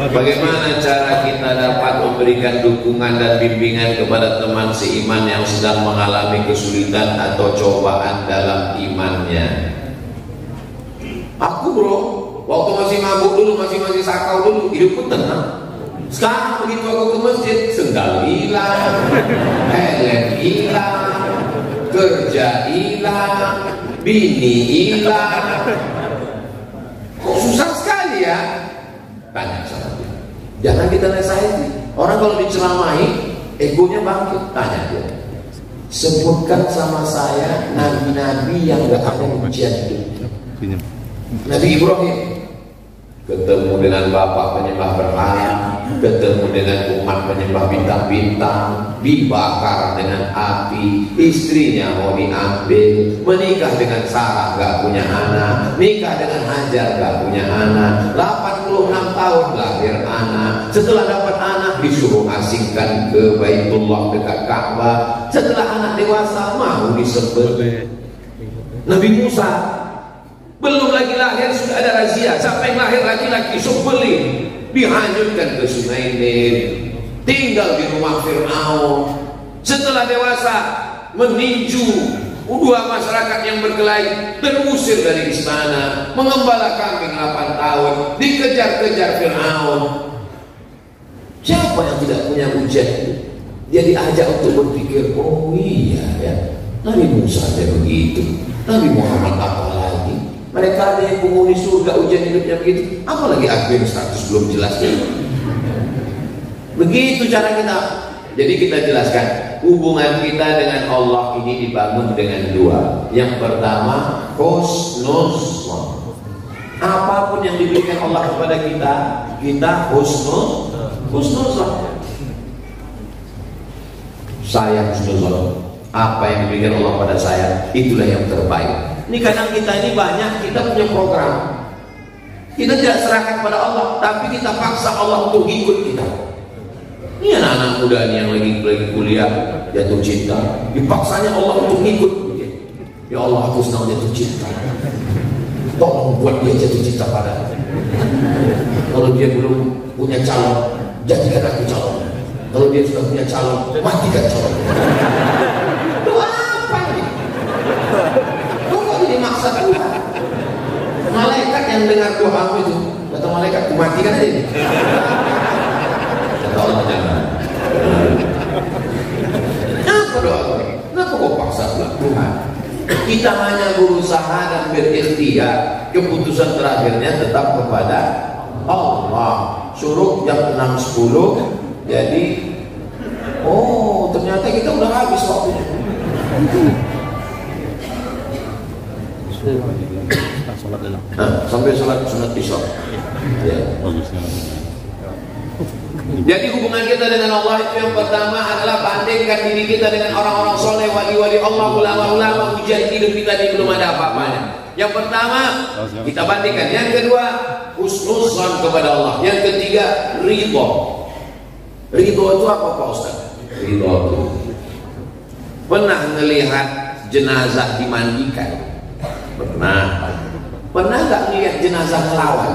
Bagaimana cara kita dapat memberikan dukungan dan bimbingan kepada teman seiman yang sedang mengalami kesulitan atau cobaan dalam imannya? Aku bro, waktu masih mabuk dulu, masih sakau dulu, hidupku tenang. Sekarang begitu aku ke masjid, sendal hilang, helm hilang, kerja hilang, bini hilang. Kok susah sekali ya? Tanya sama dia. Jangan kita nasihati. Orang kalau diceramahi, egonya bangkit. Tanya dia. Sebutkan sama saya nabi-nabi yang gak ada ujian hidupnya. Nabi Ibrahim ketemu dengan bapak penyembah berhala, ketemu dengan umat penyembah bintang-bintang, dibakar dengan api, istrinya mau diambil, menikah dengan Sarah gak punya anak, nikah dengan Hajar gak punya anak, 86 tahun lahir anak, setelah dapat anak disuruh asingkan ke Baitullah dekat Ka'bah, setelah anak dewasa mau disembelih. Nabi Musa belum lagi lahir sudah ada razia, sampai lahir laki-laki sembelih, dihanyutkan ke Sungai Nil, tinggal di rumah Fir'aun. Setelah dewasa meninju dua masyarakat yang berkelahi, terusir dari istana, mengembala kambing 8 tahun, dikejar-kejar Fir'aun. Siapa yang tidak punya ujian? Dia diajak untuk berpikir, oh iya ya, Nabi Musa aja begitu, Nabi Muhammad apa lagi? Mereka ada yang penghuni surga, ujian hidupnya begitu, apalagi aku yang status belum jelas. Begitu cara kita. Jadi kita jelaskan, hubungan kita dengan Allah ini dibangun dengan dua. Yang pertama, husnuzon. Apapun yang diberikan Allah kepada kita, kita husnuzon. Saya husnuzon. Apa yang diberikan Allah pada saya, itulah yang terbaik. Ini kadang kita ini banyak, kita punya program, kita tidak serahkan pada Allah, tapi kita paksa Allah untuk ikut kita. Ini anak-anak muda nih yang lagi kuliah jatuh cinta, dipaksanya Allah untuk ikut. Ya Allah, aku senang jatuh cinta, tolong buat dia jatuh cinta pada. Kalau dia belum punya calon, jadikan aku calon. Kalau dia sudah punya calon, matikan calon. Doa apa ini? Maksa Tuhan. Malaikat yang dengar doamu itu, kata malaikat, matikan aja ini. Kata Allah, jangan. Kenapa doa? Kenapa kau paksa Tuhan? Kita hanya berusaha dan berikhtiar. Keputusan terakhirnya tetap kepada Allah. Suruh jam 6.10. Jadi, oh ternyata kita udah habis waktunya. Sampai sholat sunat isya. Ya. Jadi hubungan kita dengan Allah itu yang pertama adalah bandingkan diri kita dengan orang-orang soleh, wali-wali Allah, ulama-ulama. Ujian hidup kita ini belum ada apa-apanya. Yang pertama kita bandingkan. Yang kedua, husnuzan kepada Allah. Yang ketiga, ridho. Ridho itu apa Pak Ustaz? Ridho itu pernah melihat jenazah dimandikan? Pernah nggak melihat jenazah melawan?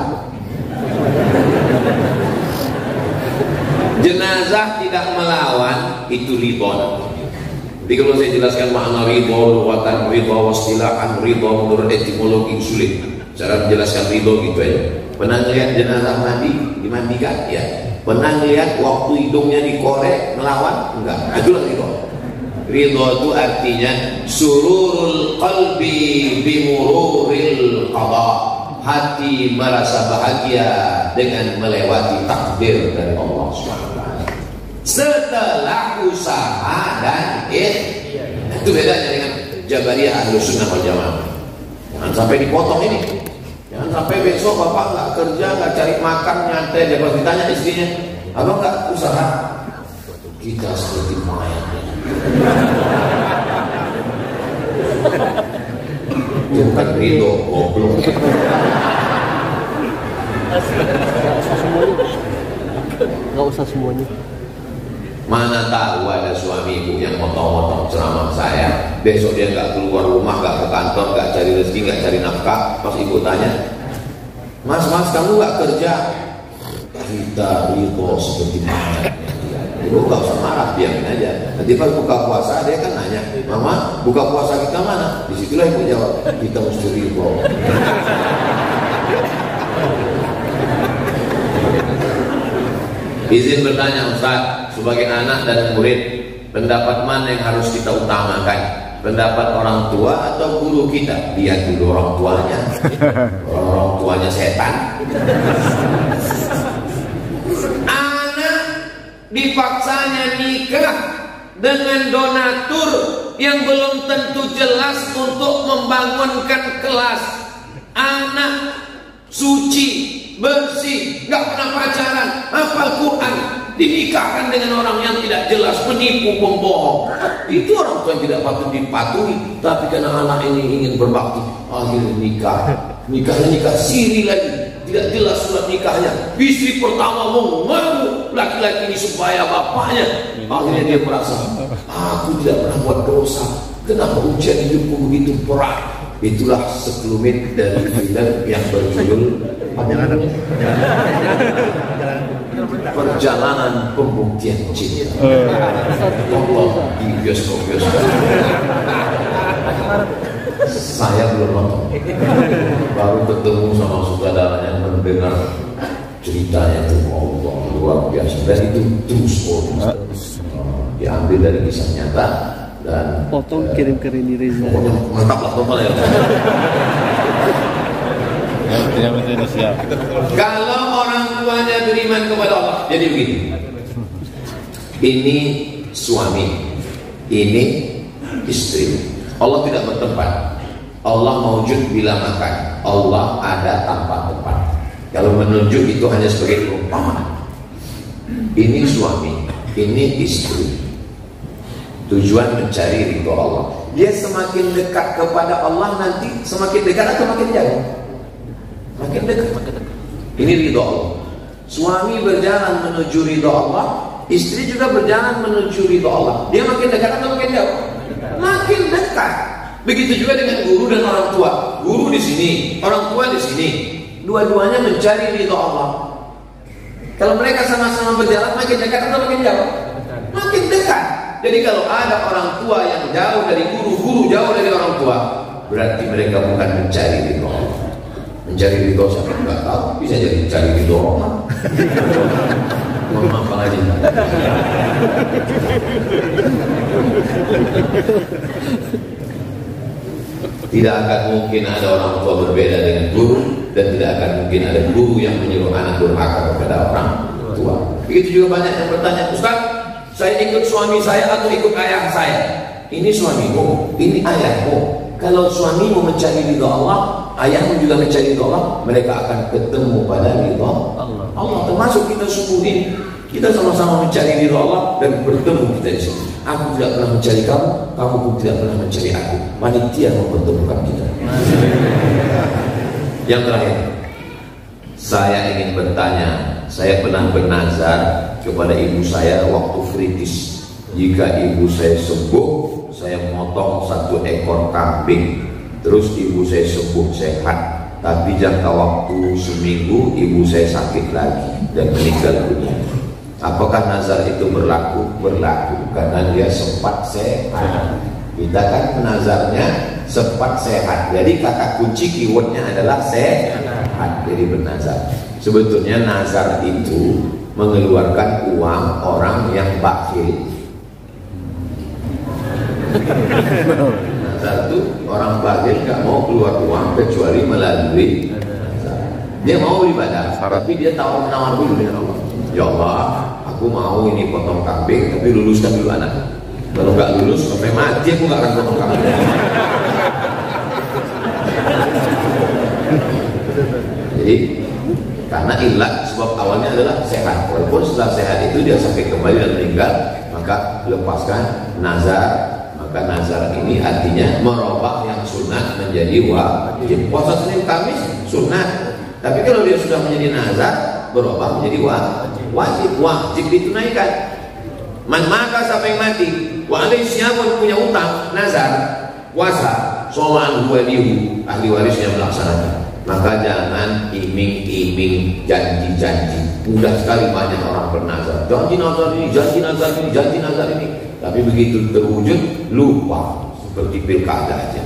Jenazah tidak melawan itu ridho. Jadi kalau saya jelaskan makna ridho, lughatan ridho, wastilahan ridho menurut etimologi sulit. Cara menjelaskan ridho gitu aja. Pernah melihat jenazah mandi dimandikan? Ya. Pernah melihat waktu hidungnya dikorek melawan? Enggak. Itulah ridho. Ridho itu artinya sururul qalbi bimururil qada. Hati merasa bahagia dengan melewati takdir dari Allah SWT. Setelah usaha dan ikhtiar. Itu bedanya dengan Jabariyah Ahlus Sunnah wal Jamaah. Jangan sampai dipotong ini. Jangan sampai besok bapak nggak kerja, nggak cari makan, nyantai. Dia pasti ditanya istrinya, abang nggak usaha? Kita seperti mayat. Bukan ridho, goblok. Nggak usah semuanya. Mana tahu ada suami ibu yang motong-motong ceramah saya, besok dia nggak keluar rumah, nggak ke kantor, nggak cari rezeki, nggak cari nafkah. Pas ibu tanya, mas kamu nggak kerja? kita ridho seperti mana. Ibu nggak usah marah, biarin aja. Nanti pas buka puasa dia kan nanya, Mama buka puasa kita mana? Disitulah ibu jawab, kita mesti ridho. Izin bertanya Ustaz, sebagai anak dan murid, pendapat mana yang harus kita utamakan? Pendapat orang tua atau guru kita? Lihat dulu orang tuanya. Orang tuanya setan. Anak dipaksanya nikah dengan donatur yang belum tentu jelas untuk membangunkan kelas. Anak suci, bersih, gak pernah pacaran, hafal Quran, dinikahkan dengan orang yang tidak jelas, menipu, pembohong. Itu orang tua yang tidak patut dipatuhi. Tapi karena anak ini ingin berbakti, akhirnya nikah. Nikahnya nikah siri lagi, tidak jelas surat nikahnya. Istri pertama mau laki-laki ini supaya bapaknya. Akhirnya dia merasa, aku tidak pernah buat dosa, kenapa ujian hidupku begitu berat? Itulah sekelumit dari film yang berjudul Perjalanan Pembuktian Cinta. Allah di bioskop-bioskop. Saya belum nonton, baru ketemu sama saudaranya mendengar ceritanya itu. Allah luar biasa, dan itu true story, diambil dari kisah nyata. Dan potong kirim ke Rini Reza. Mantap lah total ya. Kalau orang tuanya beriman kepada Allah, jadi begini. Ini suami, ini istri. Allah tidak bertempat. Allah mewujud bila makan. Allah ada tanpa tempat. Kalau menunjuk itu hanya sebagai perumpamaan. Ini suami, ini istri. Tujuan mencari ridho Allah. Dia semakin dekat kepada Allah nanti semakin dekat atau makin jauh? Makin dekat. Ini ridho Allah. Suami berjalan menuju ridho Allah, istri juga berjalan menuju ridho Allah. Dia makin dekat atau makin jauh? Makin dekat. Begitu juga dengan guru dan orang tua. Guru di sini, orang tua di sini. Dua-duanya mencari ridho Allah. Kalau mereka sama-sama berjalan, makin dekat atau makin jauh? Makin dekat. Jadi kalau ada orang tua yang jauh dari guru, guru jauh dari orang tua, berarti mereka bukan mencari ridho Allah. Mencari ridho siapa nggak tahu, bisa jadi mencari ridho orang. Mohon maaf Pak Haji. Tidak akan mungkin ada orang tua berbeda dengan guru, dan tidak akan mungkin ada guru yang menyuruh anak durhaka kepada orang tua. Begitu juga banyak yang bertanya, Ustaz, saya ikut suami saya atau ikut ayah saya? Ini suamimu, ini ayahmu. Kalau suamimu mencari ridho Allah, ayahmu juga mencari ridho Allah, mereka akan ketemu pada ridho Allah. Termasuk kita subuh ini, kita sama-sama mencari ridho Allah dan bertemu kita di sini. Aku tidak pernah mencari kamu, kamu pun tidak pernah mencari aku. Panitia mempertemukan kita. Yang terakhir, saya ingin bertanya. Saya pernah bernazar kepada ibu saya waktu kritis. Jika ibu saya sembuh, saya motong 1 ekor kambing. Terus ibu saya sembuh sehat. Tapi jangka waktu seminggu ibu saya sakit lagi dan meninggal dunia. Apakah nazar itu berlaku? Berlaku, karena dia sempat sehat. Kita kan nazarnya sempat sehat. Jadi kata kunci keywordnya adalah sehat. Jadi bernazar. Sebetulnya nazar itu mengeluarkan uang orang yang bakhil. Nazar itu orang bakhil gak mau keluar uang kecuali melalui nazar. Dia mau beribadah, tapi dia tahu menawar dulu dengan Allah. Ya Allah, aku mau ini potong kambing, tapi luluskan dulu anak. Kalau nggak lulus sampai mati aku nggak akan potong kambing. Jadi karena ilat sebab awalnya adalah sehat. Walaupun setelah sehat itu dia sakit kembali dan meninggal, maka lepaskan nazar. Maka nazar ini artinya merubah yang sunat menjadi wajib. Puasa Senin Kamis sunat, tapi kalau dia sudah menjadi nazar, berubah menjadi wajib ditunaikan. Man maka siapa yang mati, wa alaihi siyamun punya utang, nazar, puasa, soal ahli warisnya melaksanakan. Maka jangan iming-iming janji-janji. Mudah sekali banyak orang bernazar. Janji nazar ini, janji nazar ini, janji nazar ini. Tapi begitu terwujud, lupa. Seperti pilkada aja.